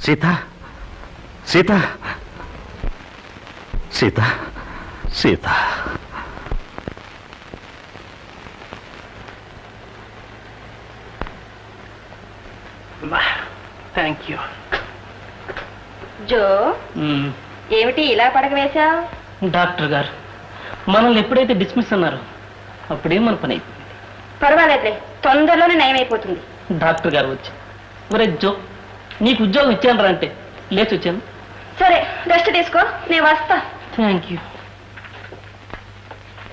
Sita Sita Sita Sita thank you. జో, ఏమిటి ఇలా పడక వేశావు? డాక్టర్ గారు మనల్ని ఎప్పుడైతే డిస్మిస్ అన్నారో అప్పుడే మన పని అయిపోయింది. పర్వాలేదులే, తొందరలోనే నయమైపోతుంది. డాక్టర్ గారు వచ్చి ఒరే జో నీకు ఉద్యోగం ఇచ్చాను అంటే లేచి వచ్చాను. సరే, రెస్ట్ తీసుకో, నేను వస్తా. Thank you.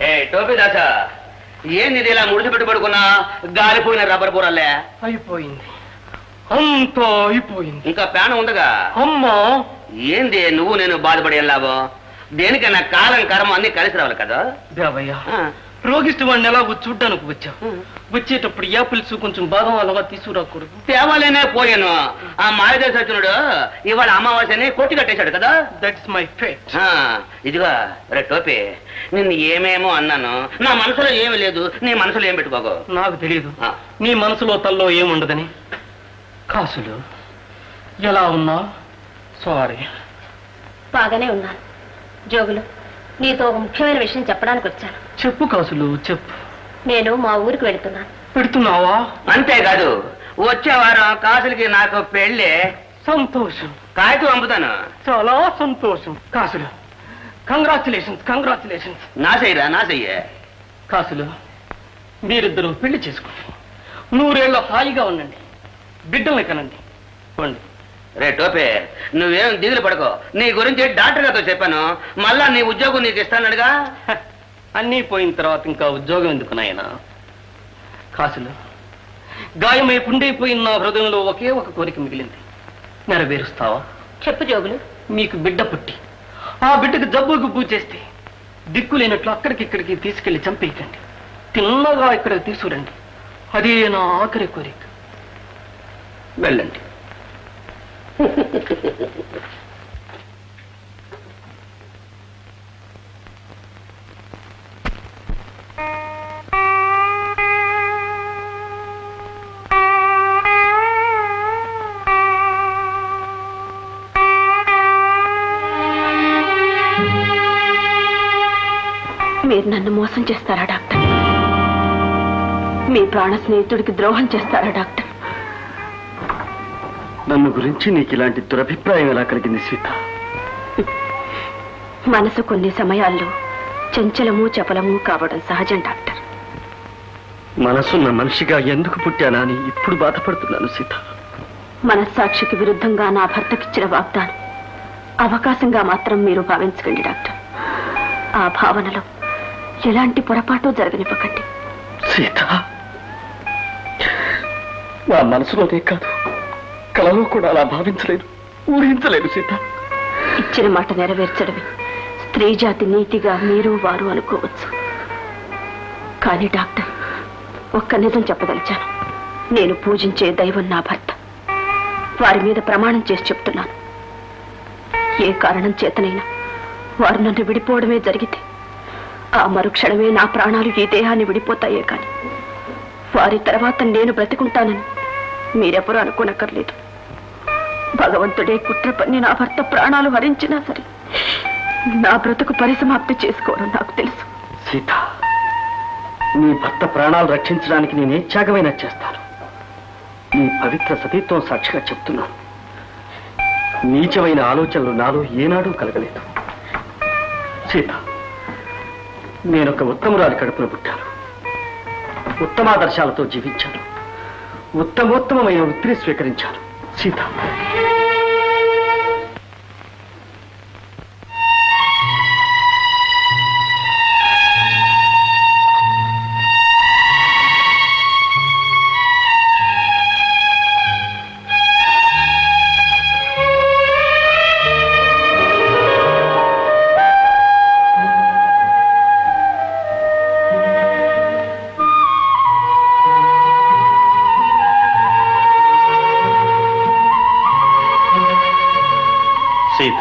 ఏ టోపీ దాసా, ఏంది ఇది ఇలా ముడిచి పెట్టి పడుకున్నా? గాలిపోయిన రబ్బర్ బూరల్లే. అయిపోయింది, అంతా అయిపోయింది. ఇంకా ప్యాన్ ఉందగా. అమ్మా, ఏంది నువ్వు నేను బాధపడి వెళ్ళావు? దేనికన్నా కాలం కర్మ అన్ని కలిసి రావాలి కదా. దేవయ్య, రోగిష్టి వాడిని ఎలాగో చూడ్డానికి వచ్చావు. వచ్చేటప్పుడు యాపిల్స్ కొంచెం బాదం అలాగా తీసుకురాకూడదు. తేవాలేనే పోయాను. ఆ మాయదేశ వచ్చినాడు ఇవాళ అమావాస్యని కొట్టి కట్టేశాడు కదా. That's my fate. ఇదిగో రే టోపీ, నిన్ను ఏమేమో అన్నాను, నా మనసులో ఏమీ లేదు. నీ మనసులో ఏం పెట్టుకోకు. నాకు తెలియదు నీ మనసులో తల్లో ఏముండదని. కాసులు ఎలా ఉన్నా? సారీ. బాగానే ఉన్నాను. జోగులు, నీతో ఒక ముఖ్యమైన విషయం చెప్పడానికి వచ్చాను. చెప్పు కాసులు, చెప్పు. నేను మా ఊరికి వెళుతున్నాను. పెడుతున్నావా? అంతేకాదు, వచ్చే వారం కాసులకి నాకు పెళ్ళి. సంతోషం. కాగితం పంపుతాను. చాలా సంతోషం. కాసులు, కంగ్రాచులేషన్స్. కంగ్రాచులేషన్స్. నా చెయ్యరా, నా చెయ్యే. కాసులు, మీరిద్దరూ పెళ్లి చేసుకోండి. 100 ఏళ్ళ హాయిగా ఉండండి. బిడ్డల్ని కనండి. పోండి. రే టోపే, నువ్వేం దిగులు పడుకో. నీ గురించి డాక్టర్ గారితో చెప్పాను. మళ్ళా నీ ఉద్యోగం నీకు ఇస్తానడుగా. అన్నీ పోయిన తర్వాత ఇంకా ఉద్యోగం ఎందుకు నాయనా? కాసులు, గాయమై పుండైపోయిన నా హృదయంలో ఒకే ఒక కోరిక మిగిలింది. నెరవేరుస్తావా? చెప్పు జోగులు. మీకు బిడ్డ పుట్టి ఆ బిడ్డకు జబ్బు గుబ్బు చేస్తే దిక్కులేనట్లు అక్కడికిక్కడికి తీసుకెళ్లి చంపేయకండి. తిన్నగా ఇక్కడికి తీసుకురండి. అదే నా ఆఖరి కోరిక. వెళ్ళండి. మీరు నన్ను మోసం చేస్తారా డాక్టర్? మీ ప్రాణ స్నేహితుడికి ద్రోహం చేస్తారా డాక్టర్? నన్ను గురించి నీకు ఇలాంటి దురభిప్రాయం ఎలా కలిగింది సీత? మనసు కొన్ని సమయాల్లో చంచలము చపలము కావడం సహజం డాక్టర్. మనసున్న మనిషిగా ఎందుకు పుట్టానా అని ఇప్పుడు బాధపడుతున్నాను సీత. మనస్సాక్షికి విరుద్ధంగా నా భర్తకిచ్చిన వాగ్దానం అవకాశంగా మాత్రం మీరు భావించకండి డాక్టర్. ఆ భావనలో ఎలాంటి పొరపాటు జరగనివ్వకండి. సీత, నా మనసులోనే కాదు, కలలో కూడా అలా భావించలేదు, ఊహించలేదు సీత. ఇచ్చిన మాట నెరవేర్చడమే స్త్రీ జాతి నీతిగా మీరు వారు అనుకోవచ్చు. కానీ డాక్టర్, ఒక్క నిజం చెప్పదలిచాను. నేను పూజించే దైవం నా భర్త. వారి మీద ప్రమాణం చేసి చెప్తున్నాను, ఏ కారణం చేతనైనా వారు నన్ను విడిపోవడమే జరిగితే ఆ మరుక్షణమే నా ప్రాణాలు ఈ దేహాన్ని విడిపోతాయే కానీ వారి తర్వాత నేను బ్రతికుంటానని మీరెవరూ అనుకోనక్కర్లేదు. భగవంతుడే కుట్ర పన్ని నా భర్త ప్రాణాలు హరించినా సరే నా బ్రతుకు పరిసమాప్తి చేసుకోవడం నాకు తెలుసు. సీత, నీ భర్త ప్రాణాలు రక్షించడానికి నేనే త్యాగమైనా చేస్తాను. నీ పవిత్ర సతీత్వం సాక్షిగా చెప్తున్నాను. నీచమైన ఆలోచనలు నాలో ఏనాడూ కలగలేదు. సీత, నేనొక ఉత్తమురాలి కడుపున పుట్టాను. ఉత్తమాదర్శాలతో జీవించాను. ఉత్తమోత్తమైన వృత్తిని స్వీకరించాను. సీత, సీత,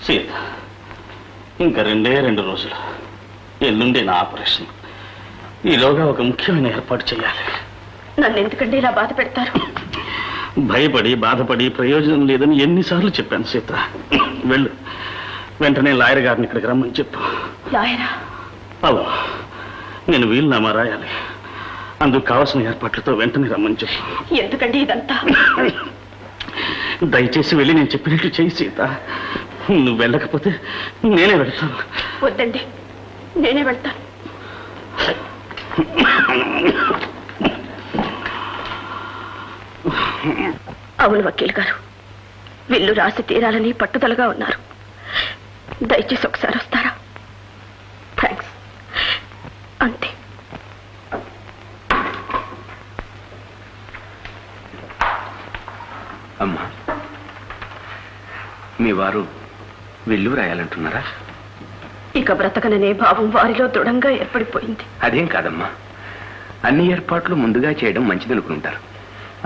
సీత, ఇంకా 2 రోజులు. ఎల్లుండి నా ఆపరేషన్. ఈలోగా ఒక ముఖ్యమైన ఏర్పాటు చేయాలి. నన్ను ఎందుకంటే ఇలా బాధ పెడతారు? భయపడి బాధపడి ప్రయోజనం లేదని ఎన్నిసార్లు చెప్పాను సీత. వెళ్ళు, వెంటనే లాయర్ గారిని ఇక్కడికి రమ్మని చెప్పు. లాయరా? అవును, నేను వీలునామా రాయాలి. అందుకు కావాల్సిన ఏర్పాట్లతో వెంటనే రమ్మని చెప్పు. ఎందుకండి ఇదంతా? దయచేసి వెళ్ళి నేను చెప్పినట్టు చేయి సీత. నువ్వు వెళ్ళకపోతే నేనే వెళ్తాను. వద్దండి, నేనే వెళ్తాను. అవును వకీల్ గారు, విల్లు రాసి తీరాలని పట్టుదలగా ఉన్నారు. దయచేసి ఒకసారి వస్తారా? థ్యాంక్స్. అంతే. అమ్మా, మీ వారు విల్లు రాయాలంటున్నారా? ఇక బ్రతకననే భావం వారిలో దృఢంగా ఏర్పడిపోయింది. అదేం కాదమ్మా, అన్ని ఏర్పాట్లు ముందుగా చేయడం మంచిదనుకుంటారు.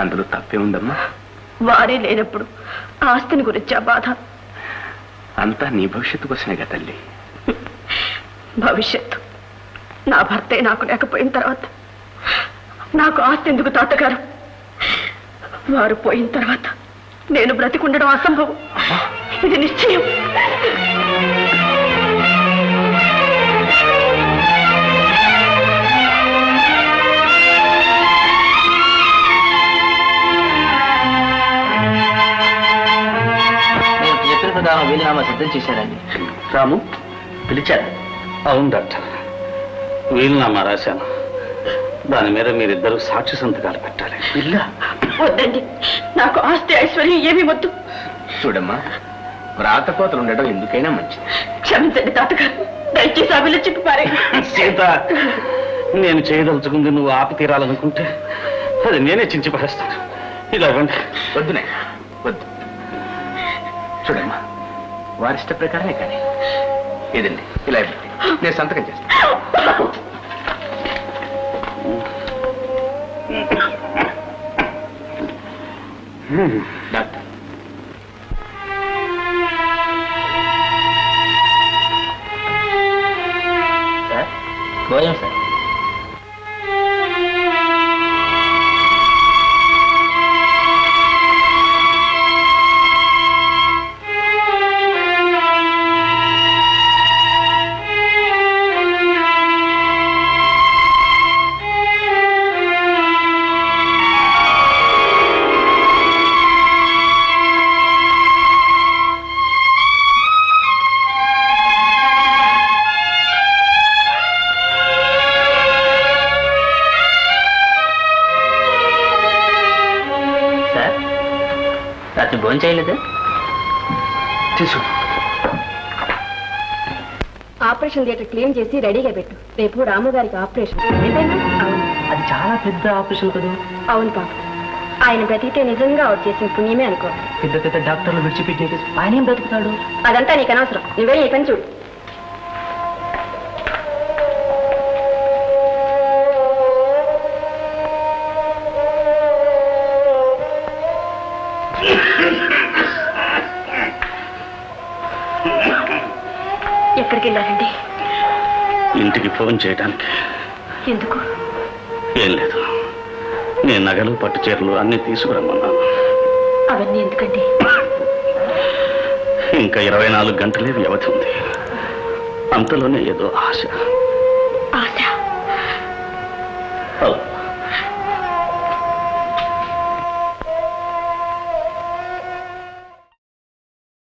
అందులో తప్పే ఉందమ్మా. వారే లేనప్పుడు ఆస్తిని గురించి ఆ బాధ. అంతా నీ భవిష్యత్తు కోసమేగా తల్లి. భవిష్యత్తు నా భర్తే నాకు లేకపోయిన తర్వాత నాకు ఆస్తి ఎందుకు తాతగారు? వారు పోయిన తర్వాత నేను బ్రతికుండడం అసంభవం. ఇది నిశ్చయం. చెప్పిన ప్రకారం వీలునామా సిద్ధం చేశారండి. రాము పిలిచారు? అవును డాక్టర్, వీలునామా రాశాను. దాని మీద మీరిద్దరూ సాక్షి సంతకాలు పెట్టాలి. విల్లా? వద్దండి, నాకు ఆస్తి ఐశ్వర్యం ఏమీ వద్దు. చూడమ్మా, వ్రాతపోతలు ఉండడం ఎందుకైనా మంచిది. క్షమించండి తాతగారు, దయచేసి ఆ విల్ల చెప్పి పారే. సీత, నేను చేయదలుచుకుంది నువ్వు ఆపి తీరాలనుకుంటే అది నేనే చించి పడేస్తాను. ఇలా ఇవ్వండి. వద్దునే, వద్దు. చూడమ్మా, వారి ఇష్ట ప్రకారమే కానీ ఏదండి, ఇలా ఇవ్వండి, నేను సంతకం చేస్తాను. డాక్టర్, సార్ భోజనం సార్. రాత్రి భోజనం చేయలేదు? తీసు. ఆపరేషన్ థియేటర్ క్లీన్ చేసి రెడీగా పెట్టు. రేపు రాము గారికి ఆపరేషన్. అది చాలా పెద్ద ఆపరేషన్ కదా. అవును పాప, ఆయన బ్రతికితే నిజంగా అవుట్ చేసిన పుణ్యమే అనుకో. పెద్ద పెద్ద డాక్టర్లు విడిచిపెట్టేది ఆయన ఏం బ్రతుకుతాడు? అదంతా నీకు అనవసరం. నువ్వే ఈ పని చూడు. ఎక్కడికి వెళ్ళారండి? ఇంటికి ఫోన్ చేయడానికి. ఎందుకు? ఏం లేదు, నేను నగలు పట్టు చీరలు అన్ని తీసుకురమ్మన్నాను. అవన్నీ ఎందుకండి? ఇంకా 24 గంటలే వ్యవధి ఉంది. అంతలోనే ఏదో ఆశ.